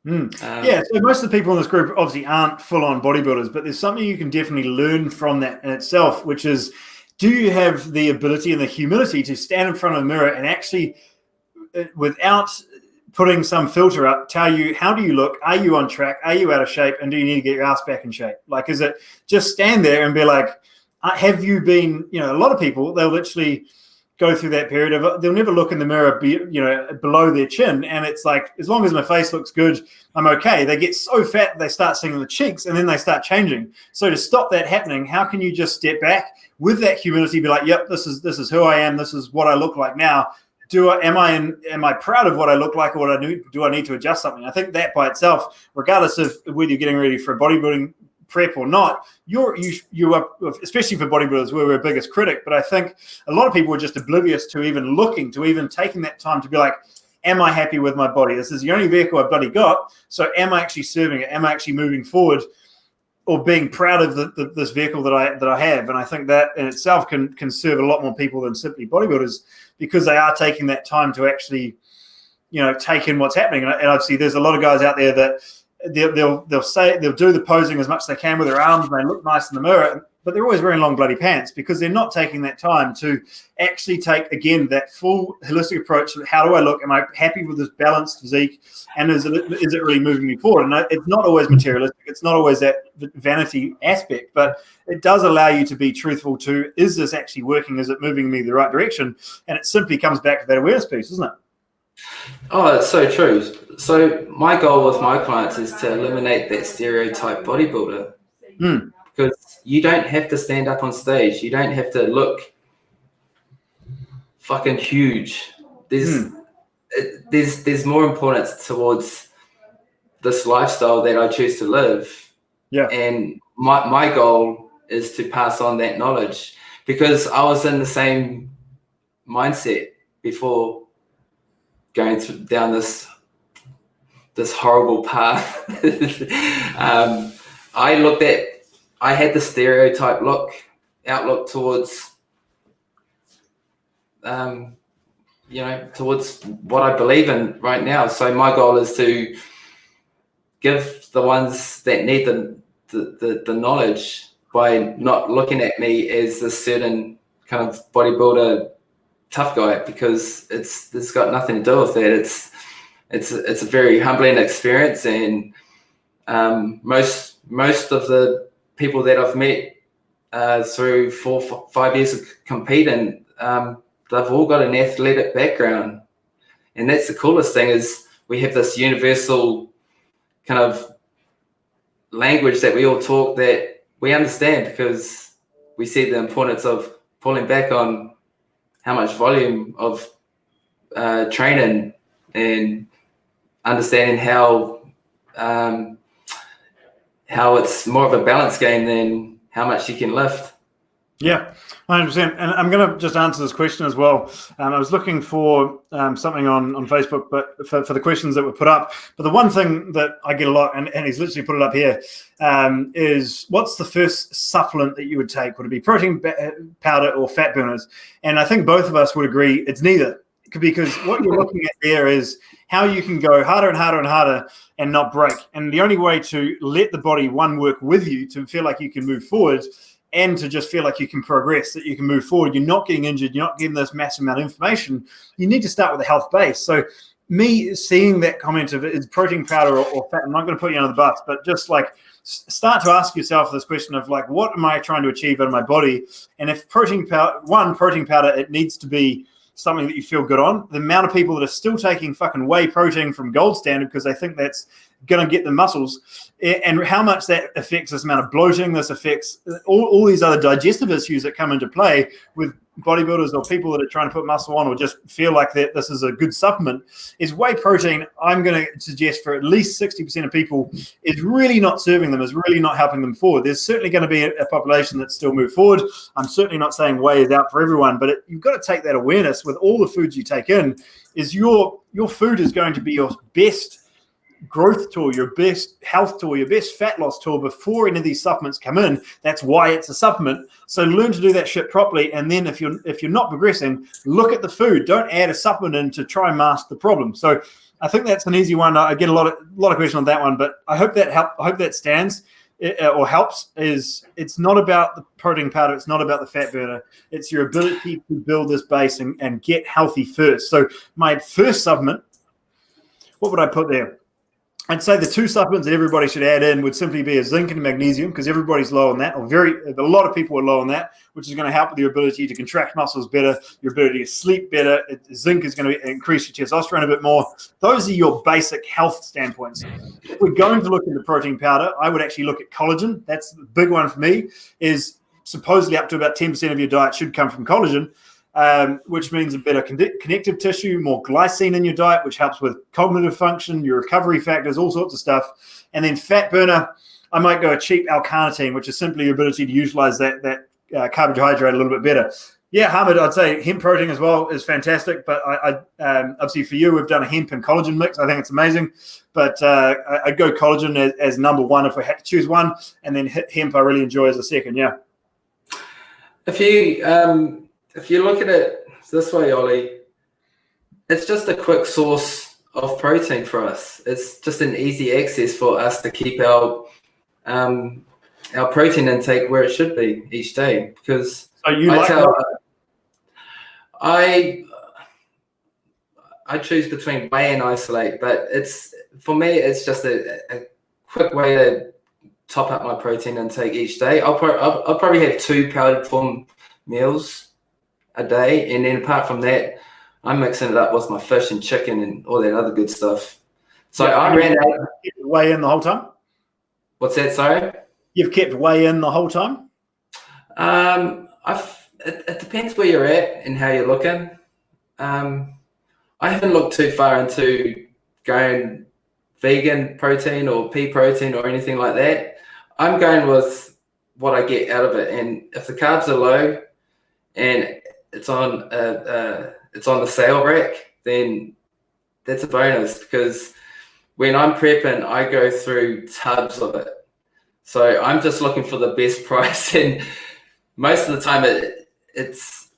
Yeah, so most of the people in this group obviously aren't full-on bodybuilders, but there's something you can definitely learn from that in itself, which is, do you have the ability and the humility to stand in front of a mirror and actually, without putting some filter up, tell you, how do you look? Are you on track? Are you out of shape? And do you need to get your ass back in shape? Like, is it just stand there and be like, have you been, a lot of people, they'll literally go through that period of, they'll never look in the mirror, below their chin. And it's like, as long as my face looks good, I'm okay. They get so fat, they start seeing the cheeks, and then they start changing. So to stop that happening, how can you just step back with that humility, be like, yep, this is who I am. This is what I look like now. Am I proud of what I look like, or do I need to adjust something? I think that by itself, regardless of whether you're getting ready for a bodybuilding prep or not, you are, especially for bodybuilders, we're our biggest critic. But I think a lot of people are just oblivious to even looking, to even taking that time to be like, am I happy with my body? This is the only vehicle I've bloody got. So am I actually serving it? Am I actually moving forward, or being proud of this vehicle that I have? And I think that in itself can serve a lot more people than simply bodybuilders, because they are taking that time to actually, take in what's happening. And obviously there's a lot of guys out there that they'll do the posing as much as they can with their arms, and they look nice in the mirror, but they're always wearing long bloody pants, because they're not taking that time to actually take, again, that full holistic approach to how do I look? Am I happy with this balanced physique? And is it really moving me forward? And it's not always materialistic. It's not always that vanity aspect, but it does allow you to be truthful to, is this actually working? Is it moving me the right direction? And it simply comes back to that awareness piece, isn't it? Oh, it's so true. So my goal with my clients is to eliminate that stereotype bodybuilder. Because you don't have to stand up on stage. You don't have to look fucking huge. There's more importance towards this lifestyle that I choose to live. Yeah. And my goal is to pass on that knowledge, because I was in the same mindset before going down this horrible path. I had the stereotype outlook towards, towards what I believe in right now. So my goal is to give the ones that need the knowledge by not looking at me as a certain kind of bodybuilder tough guy, because it's got nothing to do with that. It's a very humbling experience, and most of the people that I've met through 4-5 years of competing, they've all got an athletic background, and that's the coolest thing, is we have this universal kind of language that we all talk that we understand, because we see the importance of pulling back on how much volume of training, and understanding how it's more of a balance game than how much you can lift. Yeah, 100%. And I'm going to just answer this question as well. I was looking for something on Facebook, but for the questions that were put up. But the one thing that I get a lot, and he's literally put it up here, is what's the first supplement that you would take? Would it be protein powder or fat burners? And I think both of us would agree it's neither, because what you're looking at there is how you can go harder and harder and harder and not break. And the only way to let the body, one, work with you to feel like you can move forward, and to just feel like you can progress, that you can move forward, you're not getting injured, you're not getting this massive amount of information, you need to start with a health base. So me seeing that comment of is protein powder or fat, I'm not going to put you under the bus, but just like start to ask yourself this question of like, what am I trying to achieve in my body? And if protein powder, it needs to be something that you feel good on. The amount of people that are still taking fucking whey protein from Gold Standard because they think that's going to get the muscles, and how much that affects this amount of bloating, this affects all these other digestive issues that come into play with bodybuilders or people that are trying to put muscle on or just feel like that this is a good supplement, is whey protein. I'm going to suggest for at least 60% of people is really not serving them, is really not helping them forward. There's certainly going to be a population that still move forward. I'm certainly not saying whey is out for everyone, but you've got to take that awareness with all the foods you take in, is your food is going to be your best growth tool, your best health tool, your best fat loss tool before any of these supplements come in. That's why it's a supplement. So learn to do that shit properly. And then if you're not progressing, look at the food. Don't add a supplement in to try and mask the problem. So I think that's an easy one. I get a lot of questions on that one, but I hope that stands or helps. It's not about the protein powder. It's not about the fat burner. It's your ability to build this base and get healthy first. So my first supplement, what would I put there? I'd say the two supplements that everybody should add in would simply be a zinc and magnesium, because everybody's low on that, or a lot of people are low on that, which is going to help with your ability to contract muscles better, your ability to sleep better. Zinc is going to increase your testosterone a bit more. Those are your basic health standpoints. If we're going to look into protein powder, I would actually look at collagen. That's the big one for me, is supposedly up to about 10% of your diet should come from collagen. Which means a better connective tissue, more glycine in your diet, which helps with cognitive function, your recovery factors, all sorts of stuff. And then fat burner, I might go a cheap L-carnitine, which is simply your ability to utilize that carbohydrate a little bit better. Yeah, Hamid, I'd say hemp protein as well is fantastic. But I obviously for you, we've done a hemp and collagen mix. I think it's amazing. But I'd go collagen as number one if we had to choose one. And then hemp I really enjoy as a second, yeah. If you look at it this way, Ollie, it's just a quick source of protein for us. It's just an easy access for us to keep our protein intake where it should be each day. Because I choose between whey and isolate, but for me it's just a quick way to top up my protein intake each day. I'll probably have 2 powdered form meals a day, and then apart from that, I'm mixing it up with my fish and chicken and all that other good stuff. So I ran out. Whey in the whole time? What's that? Sorry? You've kept whey in the whole time? It depends where you're at and how you're looking. I haven't looked too far into going vegan protein or pea protein or anything like that. I'm going with what I get out of it, and if the carbs are low and it's on the sale rack, then that's a bonus, because when I'm prepping, I go through tubs of it. So I'm just looking for the best price, and most of the time it's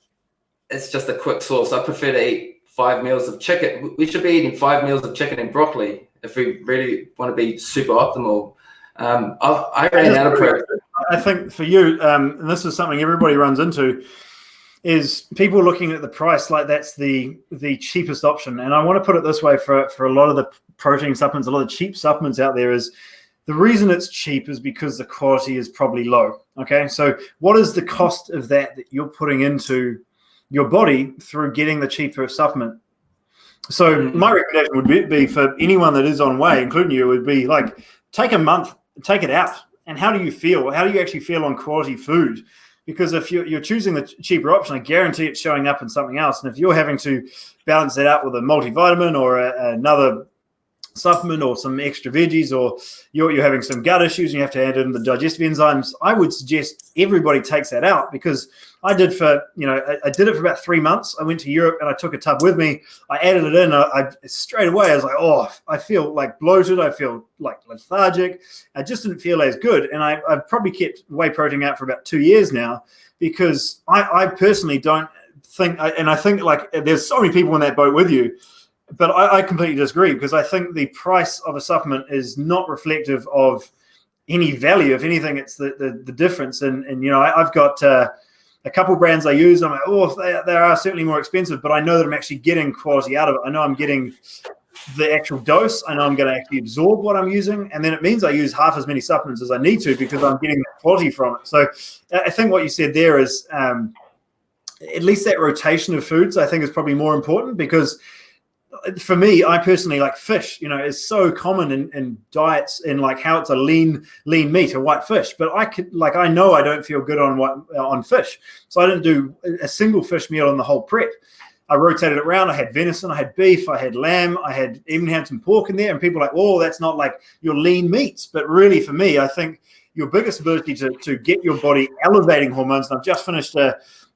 just a quick source. I prefer to eat 5 meals of chicken. We should be eating 5 meals of chicken and broccoli if we really want to be super optimal. I ran out of prep. I think for you, and this is something everybody runs into, is people looking at the price like that's the cheapest option. And I want to put it this way, for a lot of the protein supplements, a lot of cheap supplements out there, is the reason it's cheap is because the quality is probably low. Okay, so what is the cost of that you're putting into your body through getting the cheaper supplement? So my recommendation would be for anyone that is on whey, including you, would be like, take a month, take it out. And how do you feel? How do you actually feel on quality food? Because if you're choosing the cheaper option, I guarantee it's showing up in something else. And if you're having to balance that out with a multivitamin or another supplement or some extra veggies, or you're having some gut issues and you have to add in the digestive enzymes, I would suggest everybody takes that out, because I did it for about 3 months. I went to Europe and I took a tub with me. I added it in. I straight away, I was like, oh, I feel like bloated. I feel like lethargic. I just didn't feel as good. And I've probably kept whey protein out for about 2 years now, because I personally don't think, and I think like there's so many people in that boat with you, but I completely disagree, because I think the price of a supplement is not reflective of any value. If anything, it's the difference. And I've got a couple brands I use. I'm like, oh, they are certainly more expensive, but I know that I'm actually getting quality out of it. I know I'm getting the actual dose. I know I'm going to actually absorb what I'm using. And then it means I use half as many supplements as I need to, because I'm getting that quality from it. So I think what you said there is at least that rotation of foods, I think, is probably more important, because for me, I personally like fish, is so common in diets, in like how it's a lean meat, a white fish. But I know I don't feel good on fish. So I didn't do a single fish meal on the whole prep. I rotated it around. I had venison, I had beef, I had lamb, even had some pork in there. And people are like, oh, that's not like your lean meats. But really, for me, I think your biggest ability to get your body elevating hormones, and I've just finished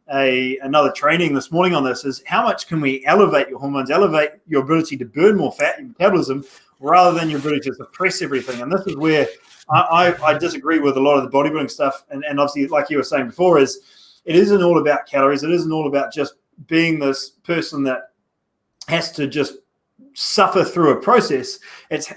another training this morning on this, is how much can we elevate your hormones, elevate your ability to burn more fat, your metabolism, rather than your ability to suppress everything. And this is where I disagree with a lot of the bodybuilding stuff. And obviously, like you were saying before, it isn't all about calories. It isn't all about just being this person that has to just suffer through a process.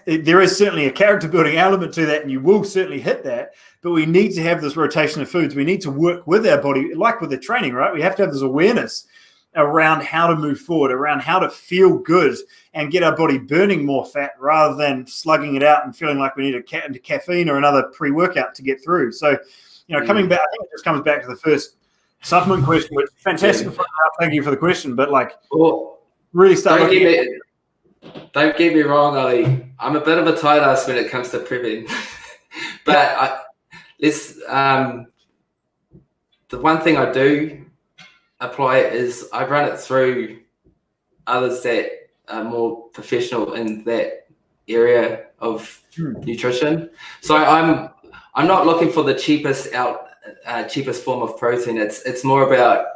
There is certainly a character building element to that, and you will certainly hit that. But we need to have this rotation of foods. We need to work with our body, like with the training, right? We have to have this awareness around how to move forward, around how to feel good and get our body burning more fat, rather than slugging it out and feeling like we need into caffeine or another pre-workout to get through. So, coming back, I think it just comes back to the first supplement question, which is fantastic. Thank you for the question. But really start looking. Don't get me wrong, Ali. I'm a bit of a tight ass when it comes to prepping. But the one thing I do apply is I run it through others that are more professional in that area of nutrition. So I'm not looking for the cheapest form of protein. It's more about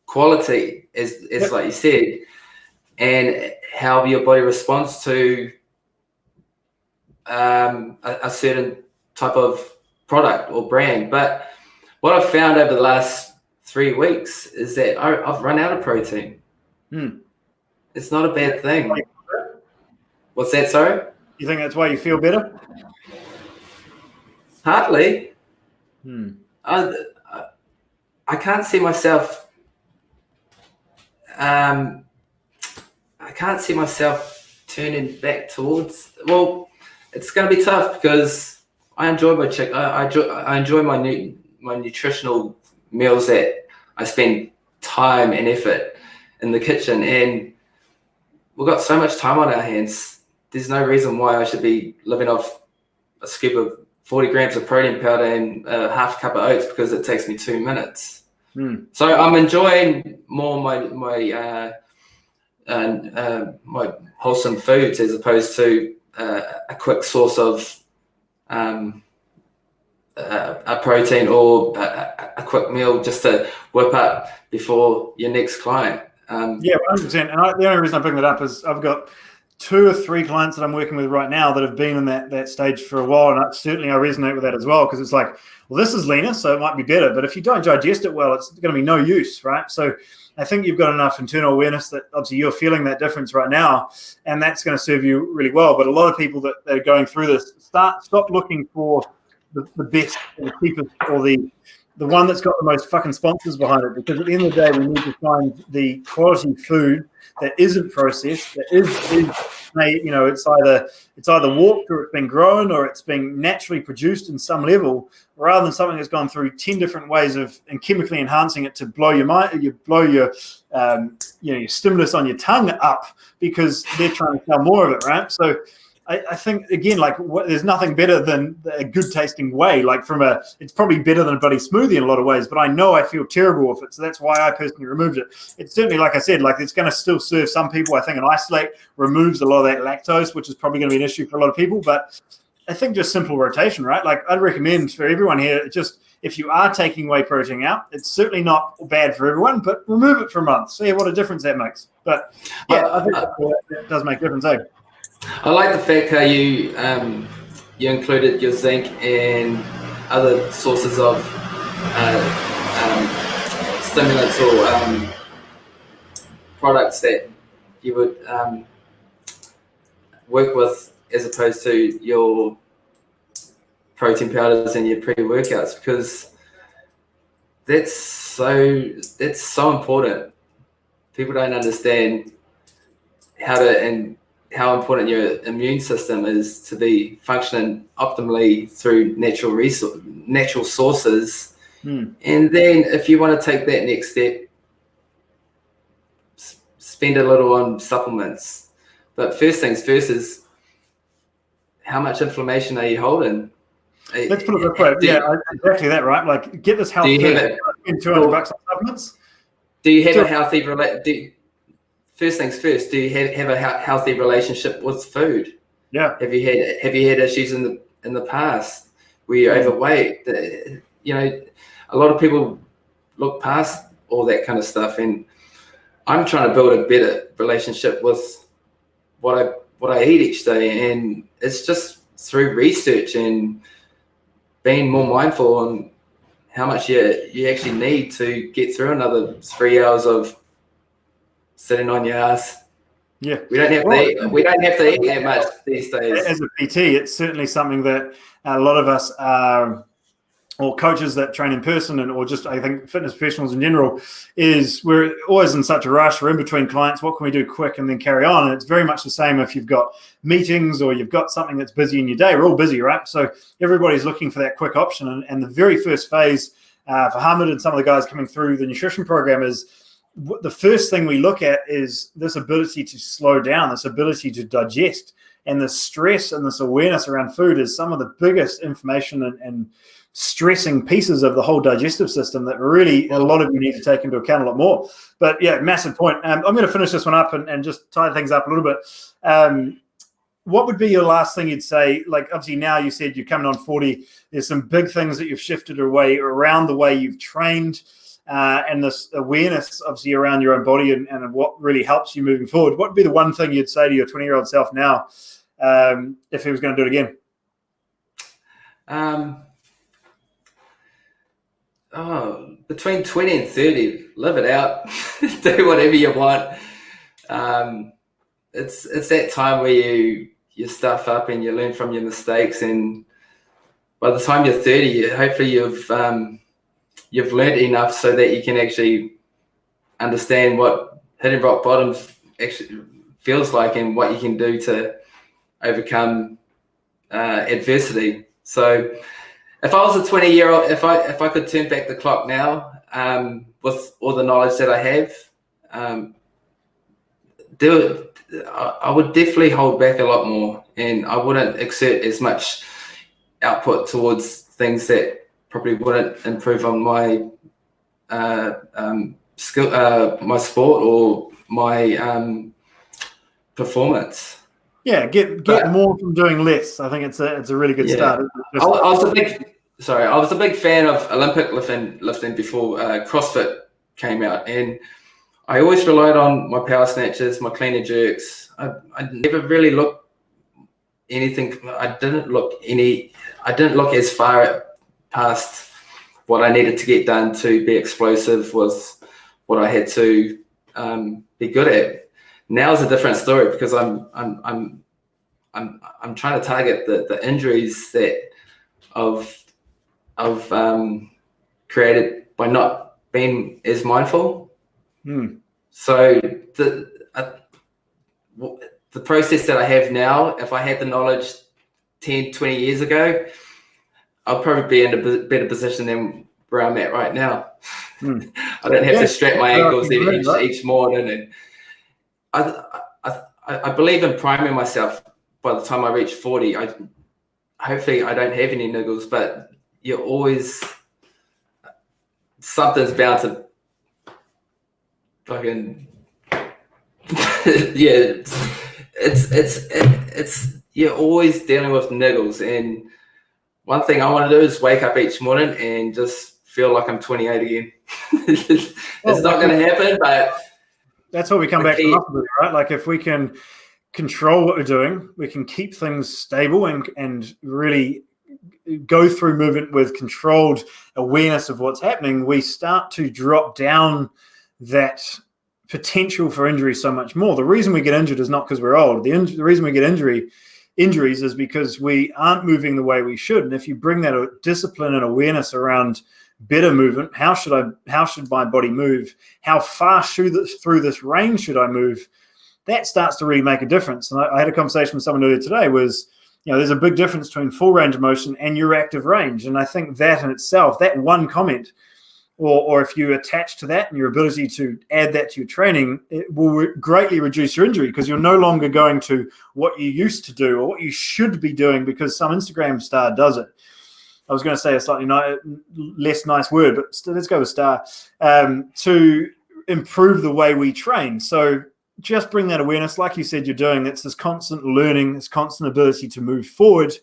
quality, as like you said, and how your body responds to a certain type of product or brand. But what I've found over the last 3 weeks is that I've run out of protein. It's not a bad thing. What's that, sorry? You think that's why you feel better? Hardly. I can't see myself turning back towards. Well, it's going to be tough because I enjoy my I enjoy my nutritional meals that I spend time and effort in the kitchen, and we've got so much time on our hands. There's no reason why I should be living off a scoop of 40 grams of protein powder and half a cup of oats because it takes me 2 minutes. So I'm enjoying more my wholesome foods as opposed to a quick source of a protein or a quick meal just to whip up before your next client. 100%. And the only reason I bring that up is I've got 2 or 3 clients that I'm working with right now that have been in that stage for a while, and I resonate with that as well, because it's like, well, this is leaner, so it might be better, but if you don't digest it well, it's going to be no use, right? So I think you've got enough internal awareness that obviously you're feeling that difference right now, and that's going to serve you really well. But a lot of people that are going through this, stop looking for the best or the cheapest or the one that's got the most fucking sponsors behind it, because at the end of the day, we need to find the quality food that isn't processed, that is it's either walked or it's been grown or it's been naturally produced in some level, rather than something that's gone through 10 different ways and chemically enhancing it to blow your mind, your stimulus on your tongue up because they're trying to sell more of it, right? So I think, again, there's nothing better than a good tasting whey. It's probably better than a bloody smoothie in a lot of ways, but I know I feel terrible with it. So that's why I personally removed it. It's certainly, like I said, it's going to still serve some people. I think an isolate removes a lot of that lactose, which is probably going to be an issue for a lot of people. But I think just simple rotation, right? I'd recommend for everyone here, just if you are taking whey protein out, it's certainly not bad for everyone, but remove it for a month. See what a difference that makes. But yeah, I think that does make a difference, eh? I like the fact how you included your zinc and other sources of stimulants or products that you would work with, as opposed to your protein powders and your pre-workouts, because that's so important. People don't understand how important your immune system is to be functioning optimally through natural sources. And then if you want to take that next step, spend a little on supplements. But first things first is how much inflammation are you holding? Let's put it this way. Yeah, exactly that, right? Like, get this health first. Spend $200 on supplements. Do you have a healthy first things first? Do you have a healthy relationship with food? Yeah. Have you had issues in the past where you're overweight? You know, a lot of people look past all that kind of stuff, and I'm trying to build a better relationship with what I eat each day, and it's just through research and being more mindful on how much you actually need to get through another 3 hours of sitting on your ass. Yeah, we don't have to eat that much these days. As a PT, it's certainly something that a lot of us are, or coaches that train in person, or just, I think, fitness professionals in general, is we're always in such a rush. We're in between clients. What can we do quick and then carry on? And it's very much the same if you've got meetings or you've got something that's busy in your day. We're all busy, right? So everybody's looking for that quick option. And the very first phase for Hamid and some of the guys coming through the nutrition program is, the first thing we look at is this ability to slow down, this ability to digest. And the stress and this awareness around food is some of the biggest information and stressing pieces of the whole digestive system that really a lot of you need to take into account a lot more. But yeah, massive point. I'm going to finish this one up and just tie things up a little bit. What would be your last thing you'd say? Like, obviously now you said you're coming on 40. There's some big things that you've shifted away around the way you've trained. And this awareness, obviously, around your own body and what really helps you moving forward. What would be the one thing you'd say to your 20-year-old self now if he was going to do it again? Between 20 and 30, live it out. Do whatever you want. It's that time where you stuff up and you learn from your mistakes. And by the time you're 30, hopefully you've learned enough so that you can actually understand what hitting rock bottom actually feels like and what you can do to overcome adversity. So if I was a 20-year-old, if I could turn back the clock now with all the knowledge that I have, I would definitely hold back a lot more, and I wouldn't exert as much output towards things that probably wouldn't improve on my skill, my sport, or my performance. Yeah, get more from doing less. I think it's a really good start. I was a big fan of Olympic lifting before CrossFit came out, and I always relied on my power snatches, my clean and jerks. I never really looked anything. I didn't look as far past what I needed to get done to be explosive was what I had to be good at. Now is a different story because I'm trying to target the injuries that I've created by not being as mindful. So the process that I have now, if I had the knowledge 10, 20 years ago, I'll probably be in a better position than where I'm at right now. I don't have to strap my ankles each morning. And I believe in priming myself by the time I reach 40. Hopefully I don't have any niggles, but you're always, something's bound to fucking, yeah, it's you're always dealing with niggles. And one thing I want to do is wake up each morning and just feel like I'm 28 again. It's not going to happen, but that's what we come back to, right? Like, if we can control what we're doing, we can keep things stable and really go through movement with controlled awareness of what's happening, we start to drop down that potential for injury so much more. The reason we get injured is not because we're old. The reason we get injuries is because we aren't moving the way we should. And if you bring that discipline and awareness around better movement, how should my body move? How far through this range should I move? That starts to really make a difference. And I had a conversation with someone earlier today was, there's a big difference between full range of motion and your active range. And I think that in itself, that one comment or if you attach to that and your ability to add that to your training, it will greatly reduce your injury, because you're no longer going to what you used to do or what you should be doing because some Instagram star does it. I was going to say a slightly less nice word, but let's go with star, to improve the way we train. So just bring that awareness, like you said, you're doing. It's this constant learning, this constant ability to move forward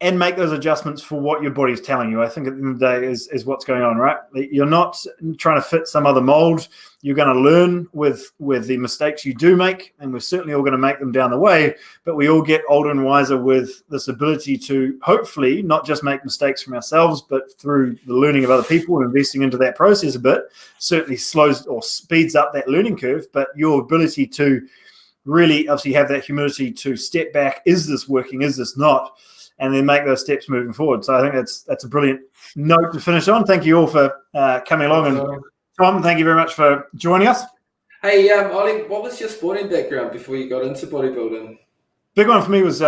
and make those adjustments for what your body's telling you. I think at the end of the day is what's going on, right? You're not trying to fit some other mold. You're going to learn with the mistakes you do make, and we're certainly all going to make them down the way, but we all get older and wiser with this ability to hopefully not just make mistakes from ourselves, but through the learning of other people and investing into that process a bit, certainly slows or speeds up that learning curve. But your ability to really obviously have that humility to step back, is this working, is this not? And then make those steps moving forward. So I think that's a brilliant note to finish on. Thank you all for coming along. And Tom, thank you very much for joining us. Hey, Ollie, what was your sporting background before you got into bodybuilding? Big one for me was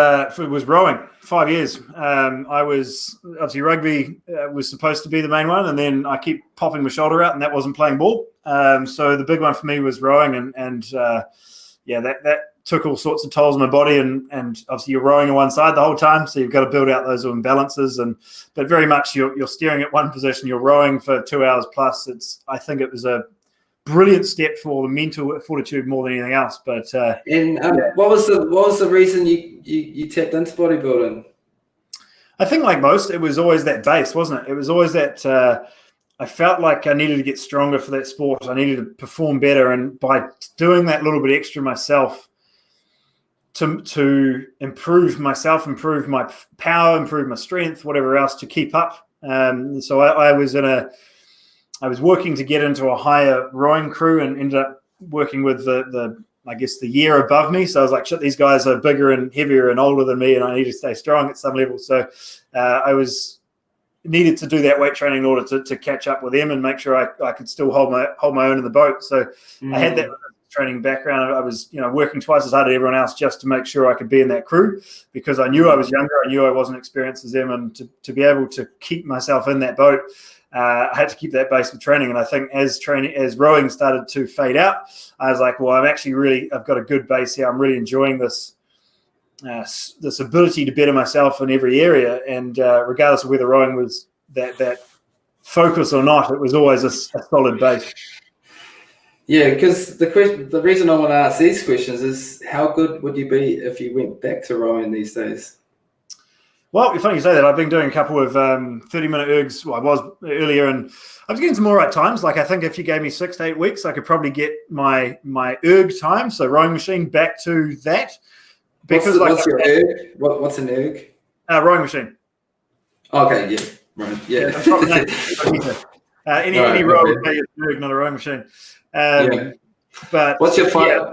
rowing. 5 years. I was obviously rugby was supposed to be the main one, and then I keep popping my shoulder out, and that wasn't playing ball. So the big one for me was rowing, and that took all sorts of tolls on my body, and obviously you're rowing on one side the whole time, so you've got to build out those imbalances, but very much you're steering at one position, you're rowing for 2 hours plus. I think it was a brilliant step for the mental fortitude more than anything else. But what was the reason you tapped into bodybuilding? I think like most, it was always that base, wasn't it? It was always that I felt like I needed to get stronger for that sport. I needed to perform better, and by doing that little bit extra myself, to improve myself, improve my power, improve my strength, whatever else, to keep up. So I was working to get into a higher rowing crew, and ended up working with the year above me. So I was like, shit, these guys are bigger and heavier and older than me, and I need to stay strong at some level. So I needed to do that weight training in order to catch up with them and make sure I could still hold my own in the boat. So I had that training background. I was, working twice as hard as everyone else just to make sure I could be in that crew, because I knew I was younger. I knew I wasn't experienced as them, and to be able to keep myself in that boat, I had to keep that base with training. And I think as rowing started to fade out, I was like, well, I've got a good base here. I'm really enjoying this ability to better myself in every area. And regardless of whether rowing was that focus or not, it was always a solid base. Yeah, because the reason I want to ask these questions is, how good would you be if you went back to rowing these days? Well, it's funny you say that. I've been doing a couple of 30-minute ergs. Well, I was earlier, and I was getting some more right times. Like, I think if you gave me 6 to 8 weeks, I could probably get my erg time, so rowing machine, back to that. Because what's your erg? What's an erg? Rowing machine. Okay, yeah, right, yeah. Any row would be an erg, not a rowing machine. But what's your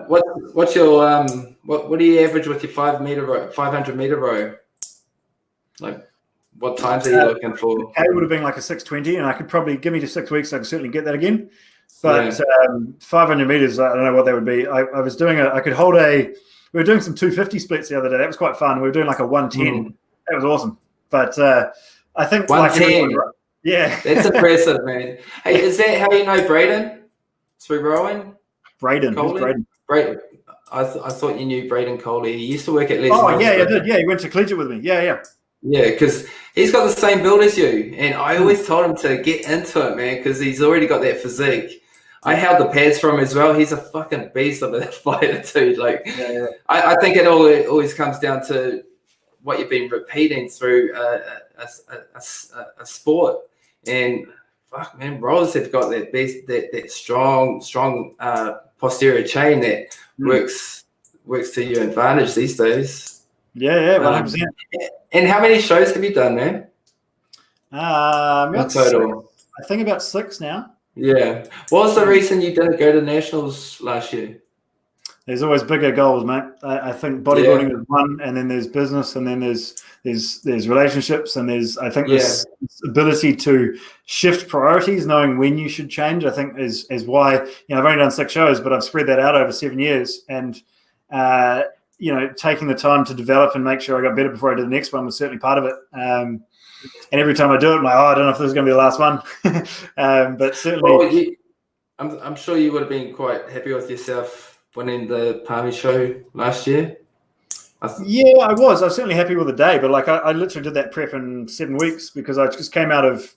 what do you average with your 500 meter row? Like, what times are you looking for? It would have been like a 6:20, and I could probably give me to 6 weeks. I could certainly get that again. But 500 meters, I don't know what that would be. I was doing we were doing some 250 splits the other day. That was quite fun. We were doing like a 110. That was awesome. But I think 110. Yeah, that's impressive, man. Hey, is that how you know Braden? Through rowing? Braden. Who's Braden? Braden. I thought you knew Braden Coley. He used to work at Les. Oh, yeah, I did. Yeah, he went to collegiate with me. Yeah. Yeah, because he's got the same build as you. And I always told him to get into it, man, because he's already got that physique. I held the pads for him as well. He's a fucking beast of a fighter, too. Like, I think it always comes down to what you've been repeating through a sport. And fuck, man, rowers have got that strong posterior chain that works to your advantage these days. Yeah, 100%. And how many shows have you done, man? In total, I think about 6 now. Yeah. What was the reason you didn't go to nationals last year? There's always bigger goals, mate. I think bodybuilding is one, and then there's business, and then there's relationships, and there's this ability to shift priorities, knowing when you should change. I think is why I've only done 6 shows, but I've spread that out over 7 years, and taking the time to develop and make sure I got better before I did the next one was certainly part of it. And every time I do it, I'm like, I don't know if this is going to be the last one. But certainly. Well, I'm sure you would have been quite happy with yourself winning the Palmy show last year. Yeah, I was certainly happy with the day, but like I literally did that prep in 7 weeks because I just came out of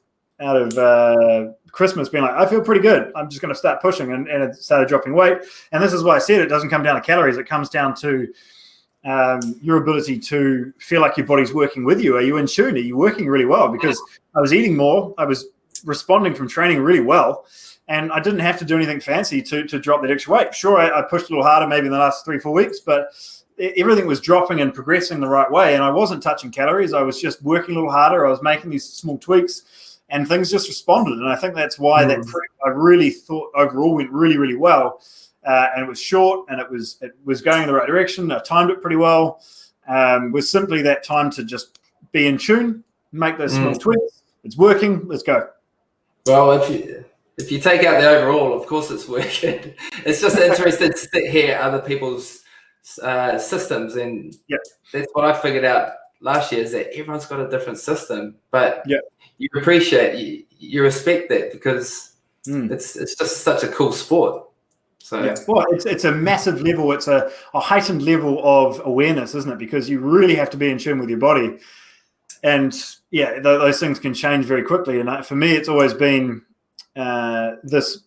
Christmas being like, I feel pretty good. I'm just going to start pushing, and it started dropping weight. And this is why I said it doesn't come down to calories. It comes down to your ability to feel like your body's working with you. Are you in tune? Are you working really well? Because I was eating more. I was responding from training really well. And I didn't have to do anything fancy to drop that extra weight. Sure, I pushed a little harder maybe in the last 3-4 weeks, but everything was dropping and progressing the right way. And I wasn't touching calories. I was just working a little harder. I was making these small tweaks, and things just responded. And I think that's why that prep, I really thought overall went really, really well. And it was short, and it was going in the right direction. I timed it pretty well. Was simply that time to just be in tune, make those small tweaks. It's working. Let's go. Well, if you take out the overall, of course it's working. It's just interesting to hear other people's systems, and that's what I figured out last year, is that everyone's got a different system, but you appreciate, you respect that, because it's just such a cool sport. So well, it's a massive level. It's a heightened level of awareness, isn't it? Because you really have to be in tune with your body, and those things can change very quickly. And for me, it's always been this,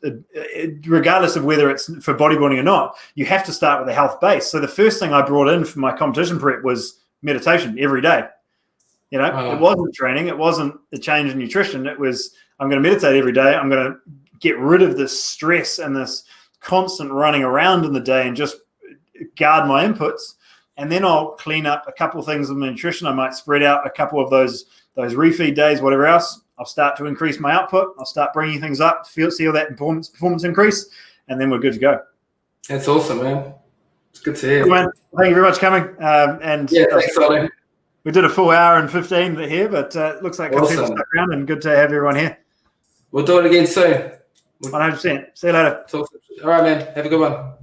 regardless of whether it's for bodybuilding or not, you have to start with a health base. So the first thing I brought in for my competition prep was meditation every day. It wasn't training. It wasn't a change in nutrition. It was, I'm going to meditate every day. I'm going to get rid of this stress and this constant running around in the day and just guard my inputs. And then I'll clean up a couple of things with my nutrition. I might spread out a couple of those refeed days, whatever else. I'll start to increase my output. I'll start bringing things up, see all that performance increase, and then we're good to go. That's awesome, man. It's good to hear. Cool, man. Thank you very much for coming. Thanks, Ollie. We did a full hour and 15 here, but looks like people stuck around, and good to have everyone here. We'll do it again soon. 100%. See you later. All right, man. Have a good one.